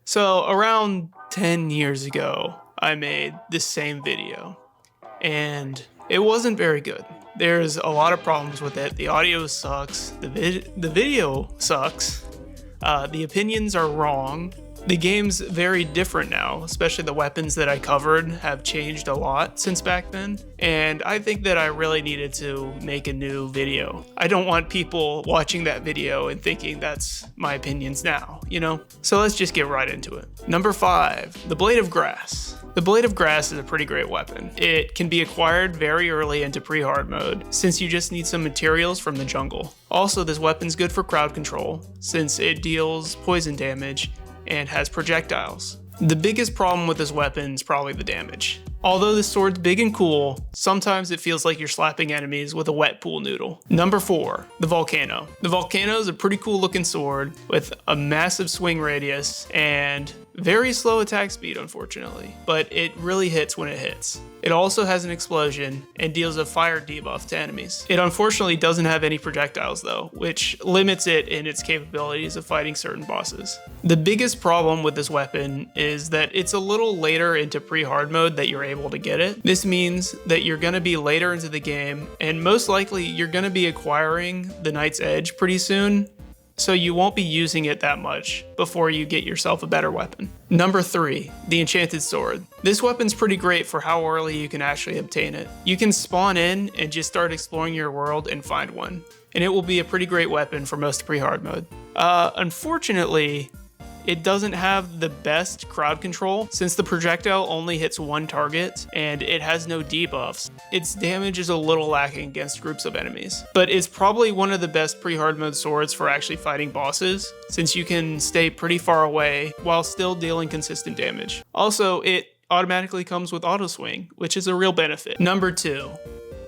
So around 10 years ago, I made this same video, and it wasn't very good. There's a lot of problems with it. The audio sucks, the video sucks, the opinions are wrong. The game's very different now, especially the weapons that I covered have changed a lot since back then, and I think that I really needed to make a new video. I don't want people watching that video and thinking that's my opinions now, you know? So let's just get right into it. Number 5, the Blade of Grass. The Blade of Grass is a pretty great weapon. It can be acquired very early into pre-hard mode, since you just need some materials from the jungle. Also, this weapon's good for crowd control, since it deals poison damage and has projectiles. The biggest problem with this weapon is probably the damage. Although this sword's big and cool, sometimes it feels like you're slapping enemies with a wet pool noodle. Number 4, the Volcano. The Volcano is a pretty cool looking sword with a massive swing radius and very slow attack speed, unfortunately, but it really hits when it hits. It also has an explosion and deals a fire debuff to enemies. It unfortunately doesn't have any projectiles though, which limits it in its capabilities of fighting certain bosses. The biggest problem with this weapon is that it's a little later into pre-hard mode that you're able to get it. This means that you're going to be later into the game, and most likely you're going to be acquiring the Knight's Edge pretty soon, so you won't be using it that much before you get yourself a better weapon. Number 3, the Enchanted Sword. This weapon's pretty great for how early you can actually obtain it. You can spawn in and just start exploring your world and find one, and it will be a pretty great weapon for most pre-hard mode. Unfortunately, it doesn't have the best crowd control since the projectile only hits one target and it has no debuffs. Its damage is a little lacking against groups of enemies, but it's probably one of the best pre-hard mode swords for actually fighting bosses since you can stay pretty far away while still dealing consistent damage. Also, it automatically comes with auto swing, which is a real benefit. Number 2.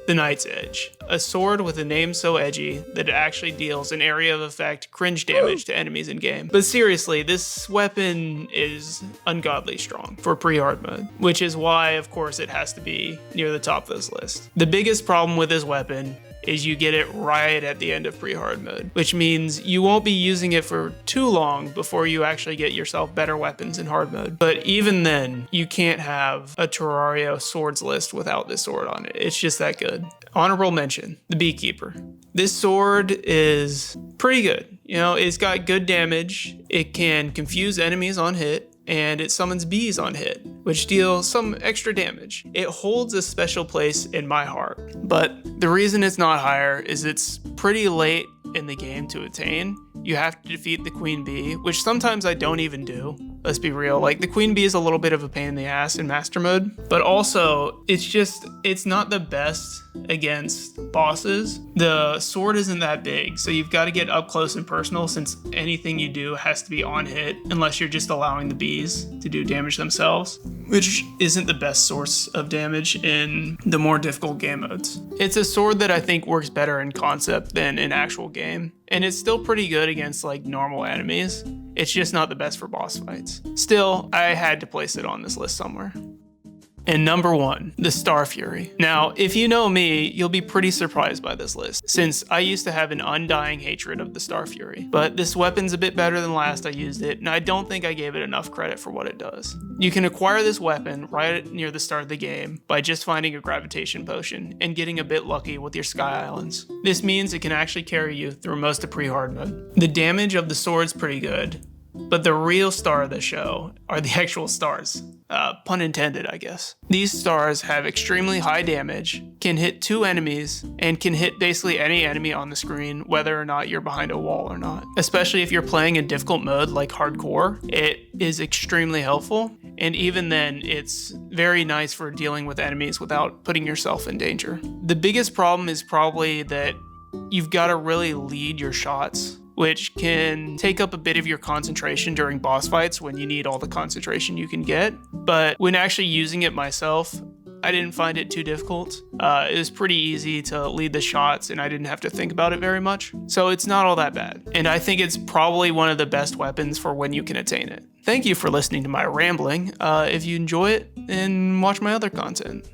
The Knight's Edge, a sword with a name so edgy that it actually deals an area of effect cringe damage to enemies in game. But seriously, this weapon is ungodly strong for pre-hard mode, which is why, of course, it has to be near the top of this list. The biggest problem with this weapon is you get it right at the end of pre-hard mode, which means you won't be using it for too long before you actually get yourself better weapons in hard mode. But even then, you can't have a Terraria swords list without this sword on it. It's just that good. Honorable mention, the Beekeeper. This sword is pretty good. You know, it's got good damage. It can confuse enemies on hit, and it summons bees on hit, which deal some extra damage. It holds a special place in my heart, but the reason it's not higher is it's pretty late in the game to attain. You have to defeat the Queen Bee, which sometimes I don't even do. Let's be real, like the Queen Bee is a little bit of a pain in the ass in master mode, but also it's not the best against bosses. The sword isn't that big, so you've got to get up close and personal since anything you do has to be on hit unless you're just allowing the bees to do damage themselves, which isn't the best source of damage in the more difficult game modes. It's a sword that I think works better in concept than in actual game, and it's still pretty good against like normal enemies. It's just not the best for boss fights. Still, I had to place it on this list somewhere. And number 1, the Star Fury. Now, if you know me, you'll be pretty surprised by this list, since I used to have an undying hatred of the Star Fury. But this weapon's a bit better than last I used it, and I don't think I gave it enough credit for what it does. You can acquire this weapon right near the start of the game by just finding a gravitation potion and getting a bit lucky with your Sky Islands. This means it can actually carry you through most of pre-hard mode. The damage of the sword's pretty good, but the real star of the show are the actual stars. Pun intended, I guess. These stars have extremely high damage, can hit 2 enemies, and can hit basically any enemy on the screen, whether or not you're behind a wall or not. Especially if you're playing a difficult mode like hardcore, it is extremely helpful, and even then, it's very nice for dealing with enemies without putting yourself in danger. The biggest problem is probably that you've got to really lead your shots, which can take up a bit of your concentration during boss fights when you need all the concentration you can get. But when actually using it myself, I didn't find it too difficult. It was pretty easy to lead the shots and I didn't have to think about it very much. So it's not all that bad. And I think it's probably one of the best weapons for when you can attain it. Thank you for listening to my rambling. If you enjoy it, then watch my other content.